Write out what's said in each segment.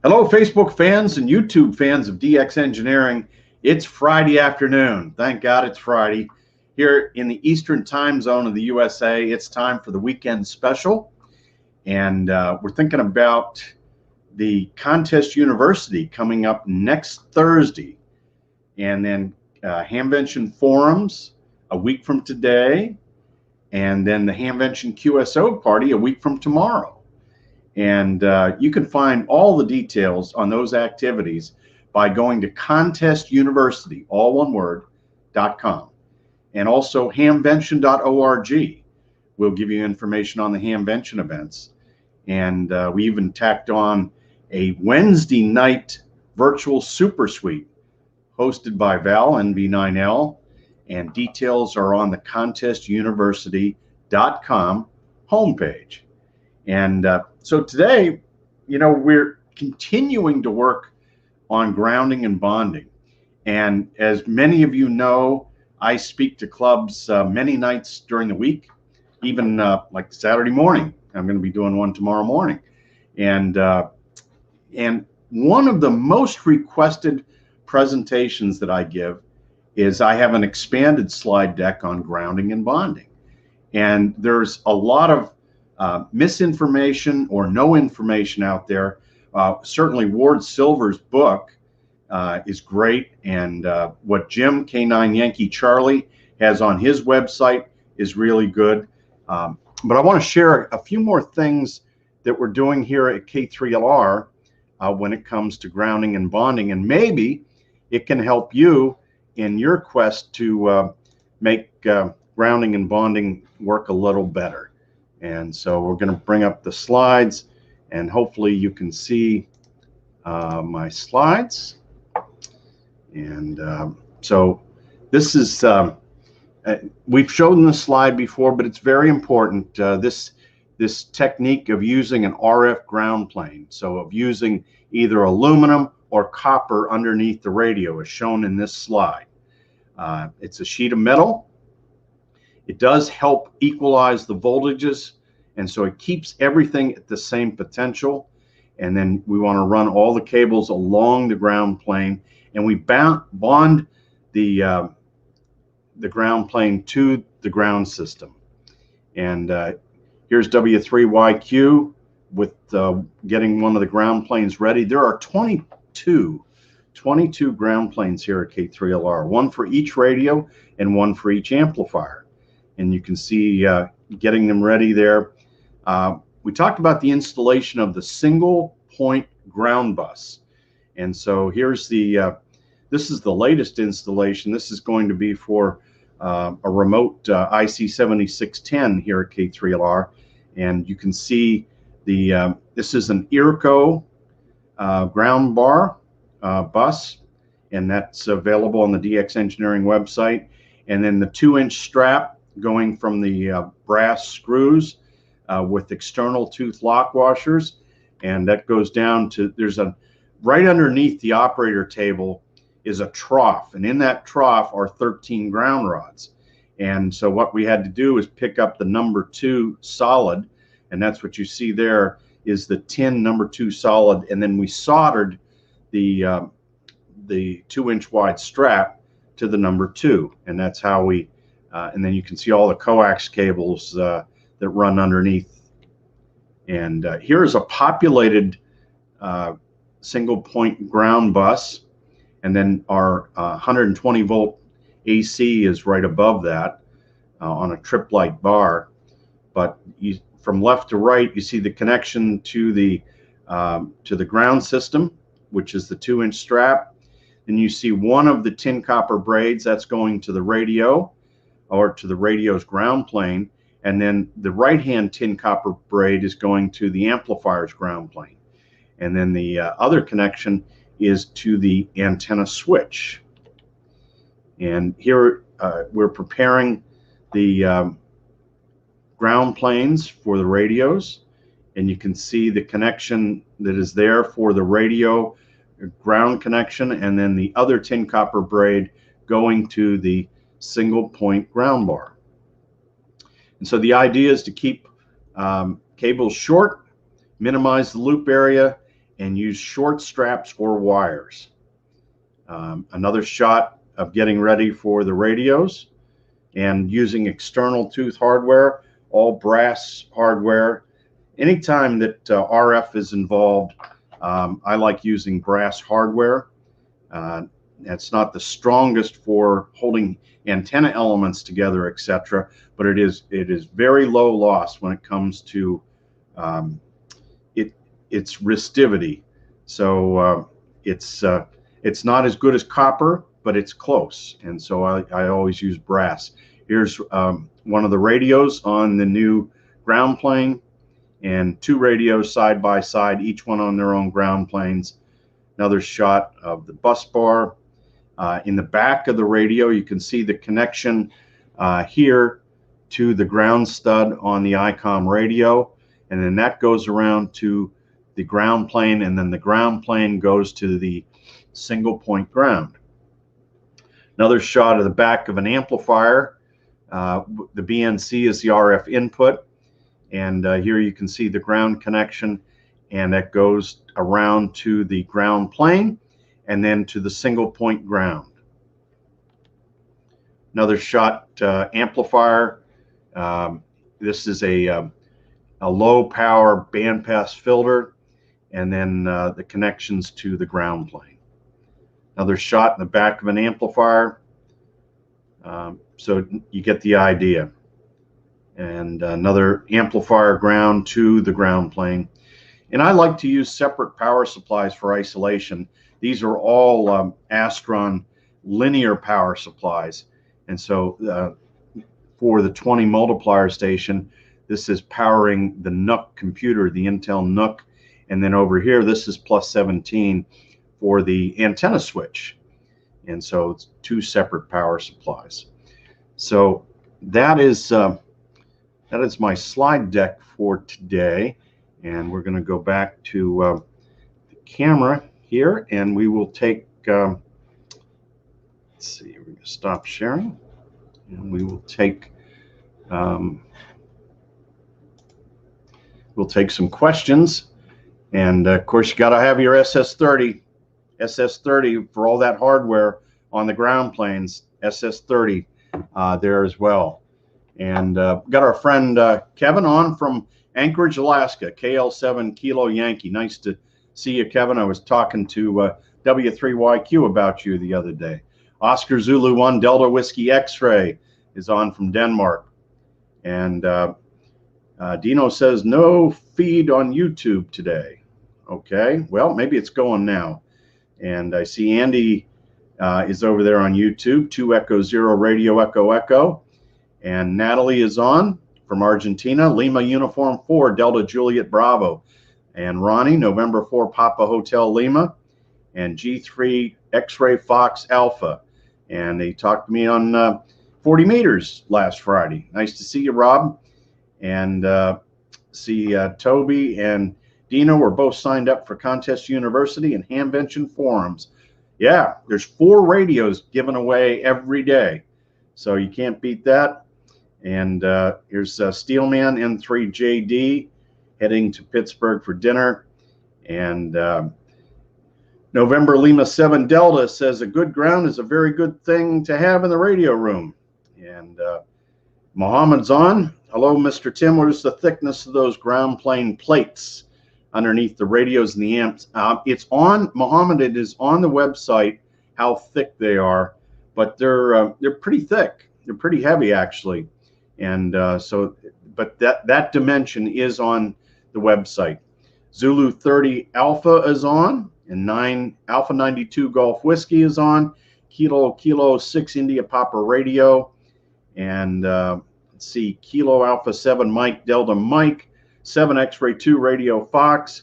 Hello, Facebook fans and YouTube fans of DX Engineering. It's Friday afternoon. Thank God it's Friday. Here in the Eastern time zone of the USA, it's time for the weekend special. And we're thinking about the Contest University coming up next Thursday. And then Hamvention Forums a week from today. And then the Hamvention QSO party a week from tomorrow. And you can find all the details on those activities by going to Contest University, all one word, .com. And also hamvention.org will give you information on the Hamvention events. And we even tacked on a Wednesday night virtual super suite hosted by Val NV9L. And details are on the contestuniversity.com homepage. And so today, we're continuing to work on grounding and bonding. And as many of you know, I speak to clubs many nights during the week, even like Saturday morning. I'm going to be doing one tomorrow morning. And one of the most requested presentations that I give is I have an expanded slide deck on grounding and bonding. And there's a lot of misinformation or no information out there. Certainly Ward Silver's book is great, and what Jim K9 Yankee Charlie has on his website is really good. But I want to share a few more things that we're doing here at K3LR when it comes to grounding and bonding, and maybe it can help you in your quest to make grounding and bonding work a little better. And so we're going to bring up the slides, and hopefully you can see my slides. And so this is, we've shown this slide before, but it's very important. This technique of using an RF ground plane, so of using either aluminum or copper underneath the radio is shown in this slide. It's a sheet of metal. It does help equalize the voltages, and so it keeps everything at the same potential. And then we want to run all the cables along the ground plane, and we bond the ground plane to the ground system. And here's W3YQ with getting one of the ground planes ready. There are 22 ground planes here at K3LR, one for each radio and one for each amplifier. And you can see getting them ready there. We talked about the installation of the single point ground bus. And so here's this is the latest installation. This is going to be for a remote IC7610 here at K3LR. And you can see this is an IRCO ground bar bus, and that's available on the DX Engineering website. And then the 2-inch strap going from the brass screws with external tooth lock washers, and that goes down to, right underneath the operator table is a trough, and in that trough are 13 ground rods. And so what we had to do is pick up the number 2 solid, and that's what you see there is the tin number 2 solid, and then we soldered the 2-inch wide strap to the number 2, and that's how we and then you can see all the coax cables that run underneath. And here is a populated single point ground bus, and then our 120 volt AC is right above that on a trip light bar. But from left to right, you see the connection to the ground system, which is the 2-inch strap. Then you see one of the tin copper braids that's going to the radio, or to the radio's ground plane, and then the right-hand tin copper braid is going to the amplifier's ground plane. And then the other connection is to the antenna switch. And here we're preparing the ground planes for the radios, and you can see the connection that is there for the radio ground connection, and then the other tin copper braid going to the single point ground bar. And so the idea is to keep cables short, minimize the loop area, and use short straps or wires. Another shot of getting ready for the radios and using external tooth hardware, all brass hardware. Anytime that RF is involved, I like using brass hardware. It's not the strongest for holding antenna elements together, etc., but it is very low loss when it comes to its resistivity. So it's not as good as copper, but it's close, and so I always use brass. Here's one of the radios on the new ground plane, and two radios side by side, each one on their own ground planes. Another shot of the bus bar. In the back of the radio, you can see the connection here to the ground stud on the ICOM radio, and then that goes around to the ground plane, and then the ground plane goes to the single point ground. Another shot of the back of an amplifier. The BNC is the RF input, and here you can see the ground connection, and that goes around to the ground plane and then to the single point ground. Another shot amplifier. This is a low power bandpass filter, and then the connections to the ground plane. Another shot in the back of an amplifier. So you get the idea. And another amplifier ground to the ground plane. And I like to use separate power supplies for isolation. These are all Astron linear power supplies. And so for the 20 multiplier station, this is powering the NUC computer, the Intel NUC. And then over here, this is plus 17 for the antenna switch. And so it's two separate power supplies. So that is my slide deck for today. And we're going to go back to the camera here, and we will take, let's see, we're going to stop sharing, and we will take, we'll take some questions. And of course, you got to have your SS30 for all that hardware on the ground planes, SS30 there as well. And got our friend Kevin on from Anchorage, Alaska, KL7 Kilo Yankee. Nice to see you, Kevin. I was talking to W3YQ about you the other day. Oscar Zulu 1 Delta Whiskey X-Ray is on from Denmark. And Dino says no feed on YouTube today. Okay, well, maybe it's going now. And I see Andy is over there on YouTube, 2 Echo 0 Radio Echo Echo. And Natalie is on from Argentina, Lima Uniform 4 Delta Juliet Bravo. And Ronnie, November 4 Papa Hotel Lima. And G3 X-Ray Fox Alpha. And they talked to me on 40 meters last Friday. Nice to see you, Rob. And see Toby and Dino were both signed up for Contest University and Hamvention Forums. Yeah, there's 4 radios given away every day, so you can't beat that. And here's Steelman N3JD heading to Pittsburgh for dinner. And November Lima 7 Delta says a good ground is a very good thing to have in the radio room. And Mohammed's on. Hello, Mr. Tim. What is the thickness of those ground plane plates underneath the radios and the amps? It's on, Mohammed, it is on the website how thick they are, but they're pretty thick. They're pretty heavy, actually. And so, but that dimension is on the website. Zulu 30 Alpha is on, and 9 Alpha 92 Golf Whiskey is on. Kilo 6 India Papa Radio, and let's see, Kilo Alpha 7 Mike Delta Mike, 7 X-Ray 2 Radio Fox,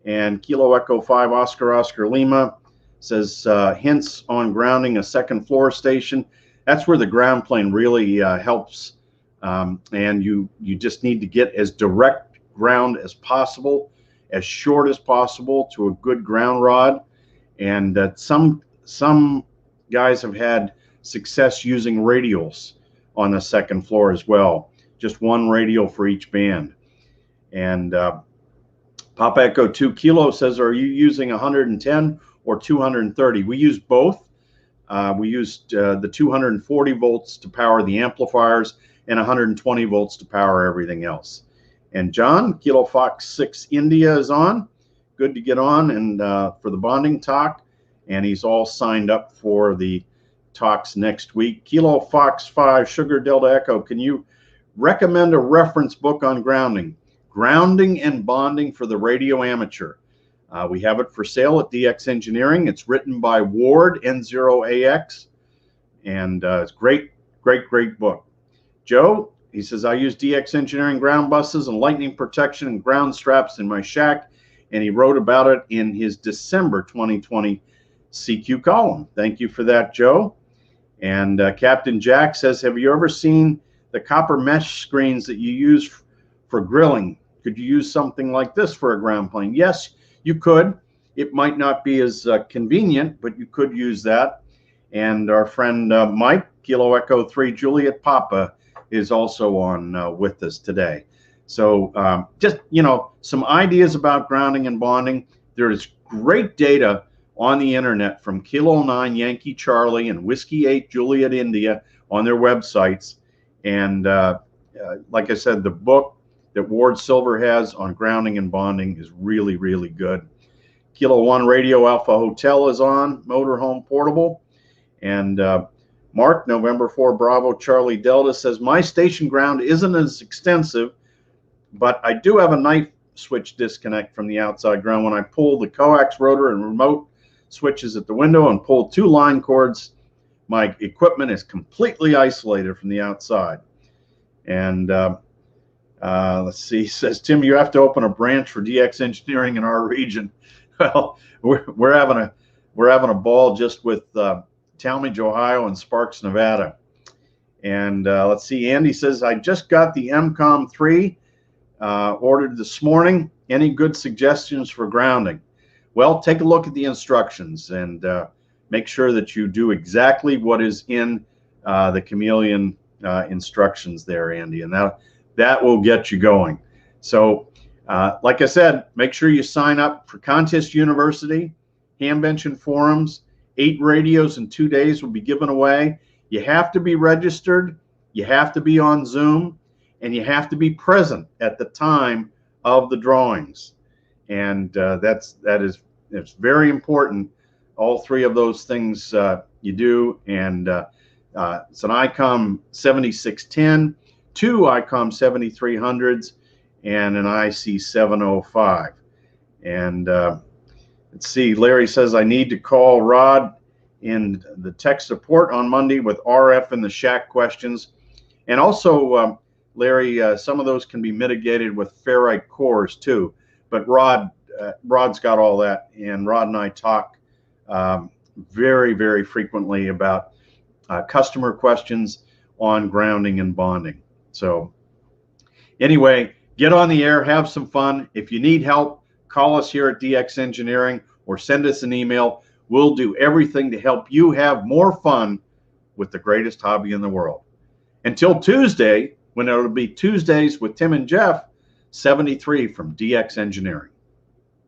and Kilo Echo 5 Oscar Lima says hints on grounding a second floor station. That's where the ground plane really helps, and you just need to get as direct ground as possible, as short as possible to a good ground rod. And some guys have had success using radials on the second floor as well, just one radial for each band. And Papa Echo 2 Kilo says, are you using 110 or 230? We use both. We used the 240 volts to power the amplifiers and 120 volts to power everything else. And John, Kilo Fox 6 India is on. Good to get on and for the bonding talk. And he's all signed up for the talks next week. Kilo Fox 5 Sugar Delta Echo, can you recommend a reference book on grounding? Grounding and Bonding for the Radio Amateur. We have it for sale at DX Engineering. It's written by Ward N0AX, and it's great book. Joe, he says, I use DX Engineering ground buses and lightning protection and ground straps in my shack, and he wrote about it in his December 2020 CQ column. Thank you for that, Joe. And Captain Jack says, have you ever seen the copper mesh screens that you use for grilling? Could you use something like this for a ground plane? Yes, you could. It might not be as convenient, but you could use that. And our friend Mike, Kilo Echo 3 Juliet Papa, is also on with us today. So just, you know, some ideas about grounding and bonding. There is great data on the internet from Kilo 9 Yankee Charlie and Whiskey 8 Juliet India on their websites. And like I said, the book that Ward Silver has on grounding and bonding is really, really good. Kilo 1 Radio Alpha Hotel is on, Motorhome Portable. And Mark, November 4 Bravo Charlie Delta, says, my station ground isn't as extensive, but I do have a knife switch disconnect from the outside ground. When I pull the coax rotor and remote switches at the window and pull 2 line cords, my equipment is completely isolated from the outside. And let's see, he says, Tim, you have to open a branch for DX Engineering in our region. Well, we're having a ball just with Talmadge, Ohio, and Sparks, Nevada. And let's see, Andy says, I just got the MCOM 3 ordered this morning. Any good suggestions for grounding? Well, take a look at the instructions and make sure that you do exactly what is in the Chameleon instructions there, Andy, and that will get you going. So like I said, make sure you sign up for Contest University, Hambench and Forums. 8 radios in 2 days will be given away. You have to be registered, you have to be on Zoom, and you have to be present at the time of the drawings. And it's very important. All 3 of those things you do. And it's an ICOM 7610, 2 ICOM 7300s, and an IC 705. And let's see, Larry says, I need to call Rod in the tech support on Monday with RF in the shack questions. And also, Larry, some of those can be mitigated with ferrite cores too. But Rod's got all that, and Rod and I talk very, very frequently about customer questions on grounding and bonding. So anyway, get on the air, have some fun. If you need help, call us here at DX Engineering or send us an email. We'll do everything to help you have more fun with the greatest hobby in the world. Until Tuesday, when it'll be Tuesdays with Tim and Jeff, 73 from DX Engineering.